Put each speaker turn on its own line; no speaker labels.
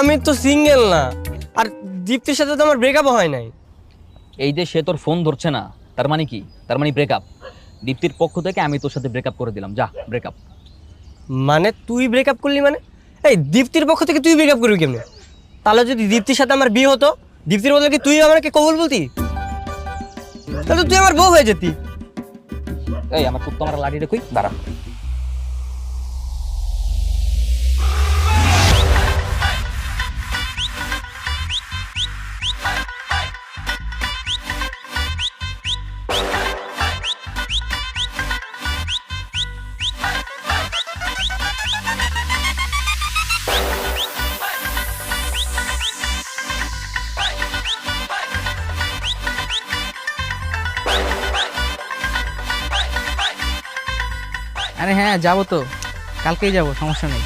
আমি তো সিঙ্গেল না, আর দীপ্তির সাথে তো আমার ব্রেকআপও হয় নাই।
এই যে সে তোর ফোন ধরছে না, তার মানে কি? তার মানে ব্রেকআপ। দীপ্তির পক্ষ থেকে আমি তোর সাথে ব্রেকআপ করে দিলাম, যা ব্রেকআপ।
মানে তুই ব্রেকআপ করলি মানে? এই দীপ্তির পক্ষ থেকে তুই ব্রেকআপ করবি কেমনে? তাহলে যদি দীপ্তির সাথে আমার বিয়ে হতো, দীপ্তির বদলে কি তুই আমাকে কবুল বলতি? তাহলে তো তুই আমার বউ হয়ে যেতি।
এই আমার কুত্তা মারা লাঠিটা কই, দাঁড়া।
আরে হ্যাঁ, যাবো তো, কালকেই যাবো, সমস্যা নেই।